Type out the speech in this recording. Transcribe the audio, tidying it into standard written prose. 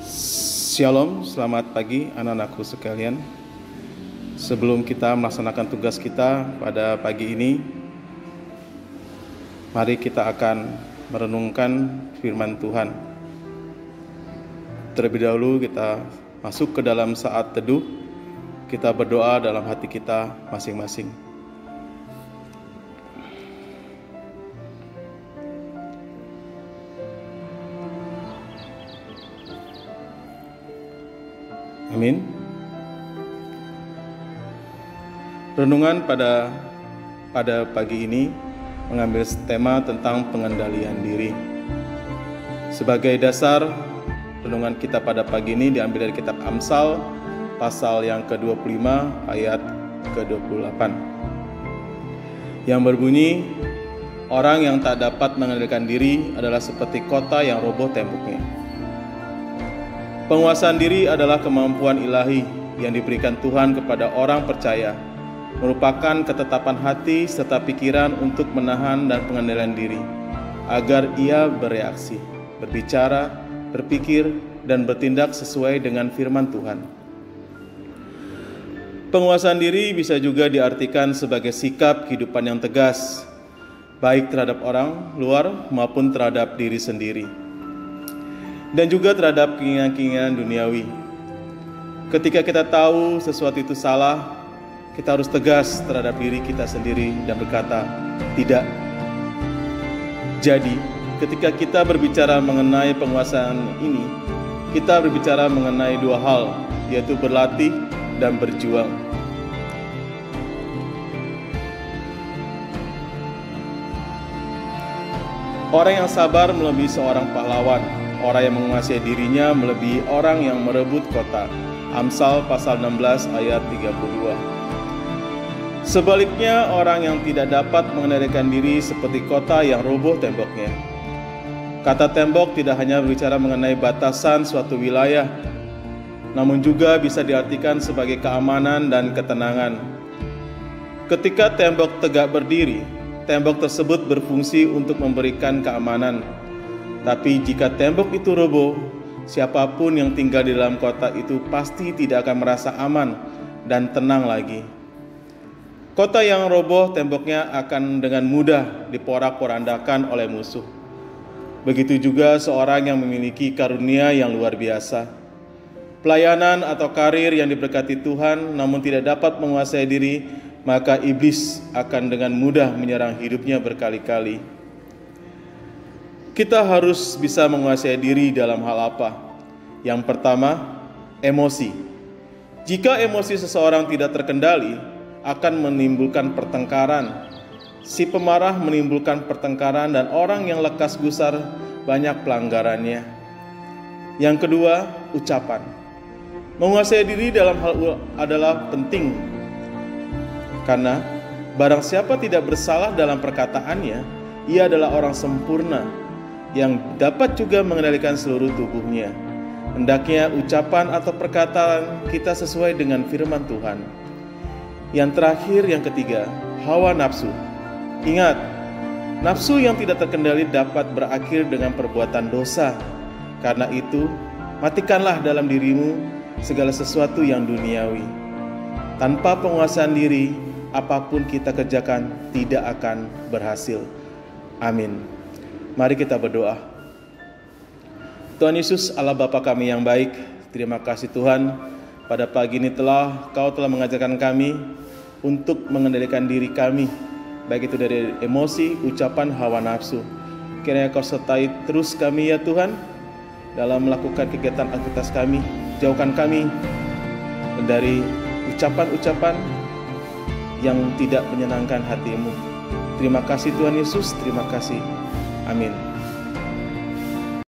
Shalom, selamat pagi anak-anakku sekalian. Sebelum kita melaksanakan tugas kita pada pagi ini, mari kita akan merenungkan firman Tuhan. Terlebih dahulu kita masuk ke dalam saat teduh. Kita berdoa dalam hati kita masing-masing. Amin. Renungan pada pagi ini mengambil tema tentang pengendalian diri. Sebagai dasar, renungan kita pada pagi ini diambil dari kitab Amsal pasal yang ke-25 ayat ke-28 yang berbunyi, orang yang tak dapat mengendalikan diri adalah seperti kota yang roboh temboknya. Penguasaan diri adalah kemampuan ilahi yang diberikan Tuhan kepada orang percaya, merupakan ketetapan hati serta pikiran untuk menahan dan pengendalian diri, agar ia bereaksi, berbicara, berpikir, dan bertindak sesuai dengan firman Tuhan. Penguasaan diri bisa juga diartikan sebagai sikap kehidupan yang tegas, baik terhadap orang luar maupun terhadap diri sendiri, dan juga terhadap keinginan-keinginan duniawi. Ketika kita tahu sesuatu itu salah, kita harus tegas terhadap diri kita sendiri dan berkata, tidak. Jadi, ketika kita berbicara mengenai penguasaan ini, kita berbicara mengenai dua hal, yaitu berlatih dan berjuang. Orang yang sabar melebihi seorang pahlawan. Orang yang menguasai dirinya melebihi orang yang merebut kota. Amsal pasal 16 ayat 32. Sebaliknya, orang yang tidak dapat mengendalikan diri seperti kota yang roboh temboknya. Kata tembok tidak hanya berbicara mengenai batasan suatu wilayah, namun juga bisa diartikan sebagai keamanan dan ketenangan. Ketika tembok tegak berdiri, tembok tersebut berfungsi untuk memberikan keamanan. Tapi jika tembok itu roboh, siapapun yang tinggal di dalam kota itu pasti tidak akan merasa aman dan tenang lagi. Kota yang roboh temboknya akan dengan mudah diporak-porandakan oleh musuh. Begitu juga seorang yang memiliki karunia yang luar biasa. Pelayanan atau karir yang diberkati Tuhan namun tidak dapat menguasai diri, maka iblis akan dengan mudah menyerang hidupnya berkali-kali. Kita harus bisa menguasai diri dalam hal apa? Yang pertama, emosi. Jika emosi seseorang tidak terkendali, akan menimbulkan pertengkaran. Si pemarah menimbulkan pertengkaran dan orang yang lekas gusar banyak pelanggarannya. Yang kedua, ucapan. Menguasai diri dalam hal adalah penting. Karena barang siapa tidak bersalah dalam perkataannya, ia adalah orang sempurna yang dapat juga mengendalikan seluruh tubuhnya. Hendaknya ucapan atau perkataan kita sesuai dengan firman Tuhan. Yang terakhir, yang ketiga, hawa nafsu. Ingat, nafsu yang tidak terkendali dapat berakhir dengan perbuatan dosa. Karena itu, matikanlah dalam dirimu segala sesuatu yang duniawi. Tanpa penguasaan diri, apapun kita kerjakan tidak akan berhasil. Amin. Mari kita berdoa. Tuhan Yesus, Allah Bapa kami yang baik, terima kasih Tuhan, pada pagi ini Kau telah mengajarkan kami untuk mengendalikan diri kami, baik itu dari emosi, ucapan, hawa nafsu. Kiranya Kau sertai terus kami ya Tuhan, dalam melakukan kegiatan aktivitas kami. Jauhkan kami dari ucapan-ucapan yang tidak menyenangkan hati-Mu. Terima kasih Tuhan Yesus, terima kasih. Amin.